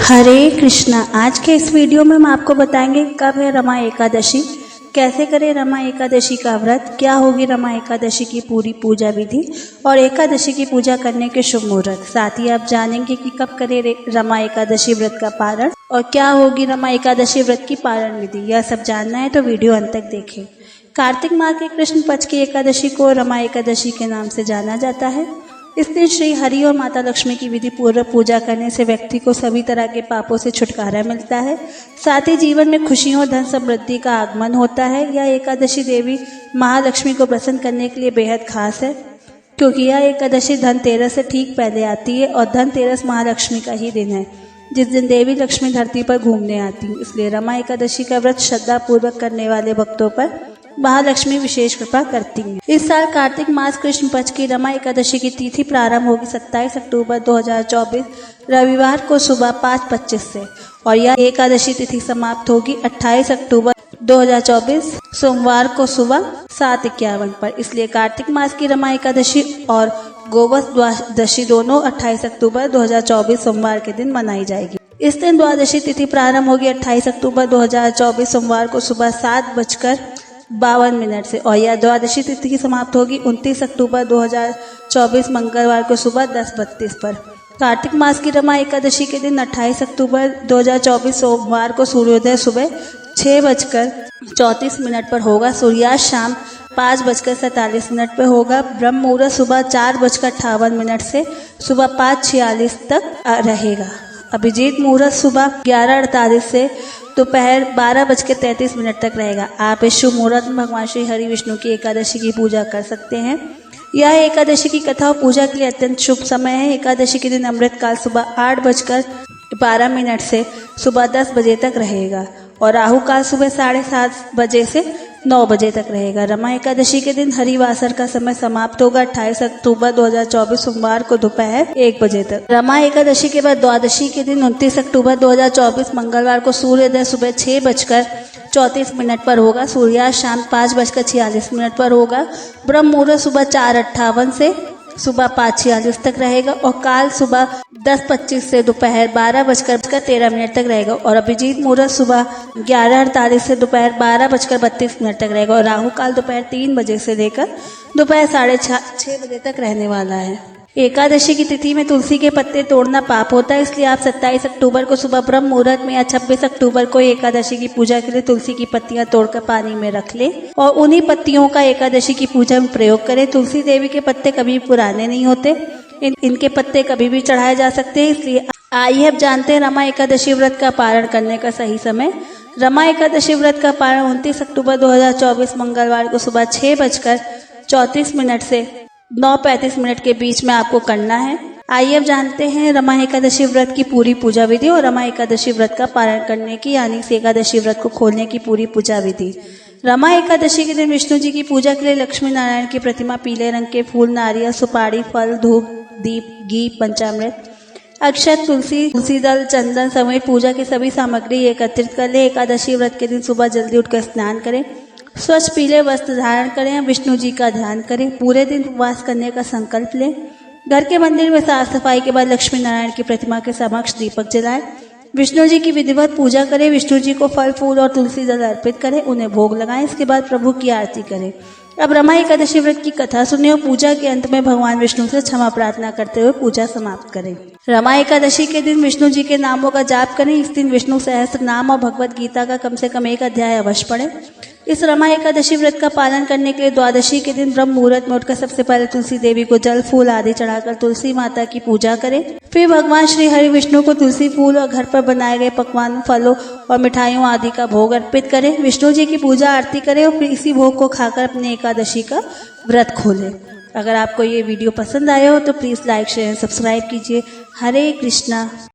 हरे कृष्णा। आज के इस वीडियो में हम आपको बताएंगे कब है रमा एकादशी, कैसे करें रमा एकादशी का व्रत, क्या होगी रमा एकादशी की पूरी पूजा विधि और एकादशी की पूजा करने के शुभ मुहूर्त। साथ ही आप जानेंगे कि कब करें रमा एकादशी व्रत का पारण और क्या होगी रमा एकादशी व्रत की पारण विधि। यह सब जानना है तो वीडियो अंत तक देखें। कार्तिक माह के कृष्ण पक्ष की एकादशी को रमा एकादशी के नाम से जाना जाता है। इस दिन श्री हरि और माता लक्ष्मी की विधि पूर्वक पूजा करने से व्यक्ति को सभी तरह के पापों से छुटकारा मिलता है। साथ ही जीवन में खुशियों और धन समृद्धि का आगमन होता है। यह एकादशी देवी महालक्ष्मी को प्रसन्न करने के लिए बेहद खास है, क्योंकि यह एकादशी धनतेरस से ठीक पहले आती है और धनतेरस महालक्ष्मी का ही दिन है, जिस दिन देवी लक्ष्मी धरती पर घूमने आती है। इसलिए रमा एकादशी का व्रत श्रद्धा पूर्वक करने वाले भक्तों पर महालक्ष्मी विशेष कृपा करती हैं। इस साल कार्तिक मास कृष्ण पक्ष की रमा एकादशी की तिथि प्रारंभ होगी 27 अक्टूबर 2024 रविवार को सुबह 5:25 से और यह एकादशी तिथि समाप्त होगी 28 अक्टूबर 2024 सोमवार को सुबह 7:51 पर। इसलिए कार्तिक मास की रमा एकादशी और गोवध द्वादशी दोनों 28 अक्टूबर 2024 सोमवार के दिन मनाई जाएगी। इस दिन द्वादशी तिथि प्रारंभ होगी 28 अक्टूबर 2024 सोमवार को सुबह 7:52 से और यह द्वादशी तिथि की समाप्त होगी 29 अक्टूबर 2024 मंगलवार को सुबह 10:32 पर। कार्तिक मास की रमा एकादशी के दिन 28 अक्टूबर 2024 सोमवार को सूर्योदय सुबह 6:34 पर होगा। सूर्यास्त शाम 5:47 पर होगा। ब्रह्म मुहूर्त सुबह 4:58 से सुबह 5:46 तक रहेगा। अभिजीत मुहूर्त सुबह 11:48 से दोपहर 12:33 तक रहेगा। आप इस शुभ मुहूर्त में भगवान श्री हरि विष्णु की एकादशी की पूजा कर सकते हैं। यह एकादशी की कथा और पूजा के लिए अत्यंत शुभ समय है। एकादशी के दिन अमृत काल सुबह 8:12 से सुबह 10 बजे तक रहेगा और राहु काल सुबह 7:30 बजे से 9 बजे तक रहेगा। रमा एकादशी के दिन हरिवासर का समय समाप्त होगा 28 अक्टूबर 2024 सोमवार को दोपहर 1 बजे तक। रमा एकादशी के बाद द्वादशी के दिन 29 अक्टूबर 2024 मंगलवार को सूर्योदय सुबह 6:34 पर होगा। सूर्यास्त शाम 5:46 पर होगा। ब्रह्म मुहूर्त सुबह 4:58 से सुबह 5:46 तक रहेगा और काल सुबह 10:25 से दोपहर 12:13 तक रहेगा और अभिजीत मुहूर्त सुबह 11:48 से दोपहर 12:32 तक रहेगा और राहु काल दोपहर 3 बजे से लेकर दोपहर 6:30 बजे तक रहने वाला है। एकादशी की तिथि में तुलसी के पत्ते तोड़ना पाप होता है, इसलिए आप 27 अक्टूबर को सुबह ब्रह्म मुहूर्त में या 26 अक्टूबर को एकादशी की पूजा के लिए तुलसी की पत्तियां तोड़कर पानी में रख लें और उन्हीं पत्तियों का एकादशी की पूजा में प्रयोग करें। तुलसी देवी के पत्ते कभी पुराने नहीं होते, इनके पत्ते कभी भी चढ़ाए जा सकते हैं। इसलिए आइए अब जानते हैं रमा एकादशी व्रत का पारण करने का सही समय। रमा एकादशी व्रत का पारण 29 अक्टूबर 2024 मंगलवार को सुबह 6:34 से 9:35 के बीच में आपको करना है। आइए अब जानते हैं रमा एकादशी व्रत की पूरी पूजा विधि और रमा एकादशी व्रत का पारण करने की यानी एकादशी व्रत को खोलने की पूरी पूजा विधि। रमा एकादशी के दिन विष्णु जी की पूजा के लिए लक्ष्मी नारायण की प्रतिमा, पीले रंग के फूल, नारियल, सुपारी, फल, धूप, दीप, घी, पंचामृत, अक्षत, तुलसी दल, चंदन समेत पूजा की सभी सामग्री एकत्रित कर ले। एकादशी व्रत के दिन सुबह जल्दी उठकर स्नान करें, स्वच्छ पीले वस्त्र धारण करें, विष्णु जी का ध्यान करें, पूरे दिन उपवास करने का संकल्प लें। घर के मंदिर में साफ सफाई के बाद लक्ष्मी नारायण की प्रतिमा के समक्ष दीपक जलाएं, विष्णु जी की विधिवत पूजा करें, विष्णु जी को फल फूल और तुलसी दल अर्पित करें, उन्हें भोग लगाएं। इसके बाद प्रभु की आरती करें। अब रमा एकादशी व्रत की कथा सुनिए और पूजा के अंत में भगवान विष्णु से क्षमा प्रार्थना करते हुए पूजा समाप्त करें। रमा एकादशी के दिन विष्णु जी के नामों का जाप करें। इस दिन विष्णु सहस्त्र नाम और भगवत गीता का कम से कम एक अध्याय अवश्य पढ़ें। इस रमा एकादशी व्रत का पालन करने के लिए द्वादशी के दिन ब्रह्म मुहूर्त में उठकर सबसे पहले तुलसी देवी को जल फूल आदि चढ़ाकर तुलसी माता की पूजा करें। फिर भगवान श्री हरि विष्णु को तुलसी फूल और घर पर बनाए गए पकवान, फलों और मिठाइयों आदि का भोग अर्पित करें। विष्णु जी की पूजा आरती करें और फिर इसी भोग को खाकर अपने एकादशी का व्रत खोलें। अगर आपको ये वीडियो पसंद आया हो तो प्लीज़ लाइक, शेयर, सब्सक्राइब कीजिए। हरे कृष्णा।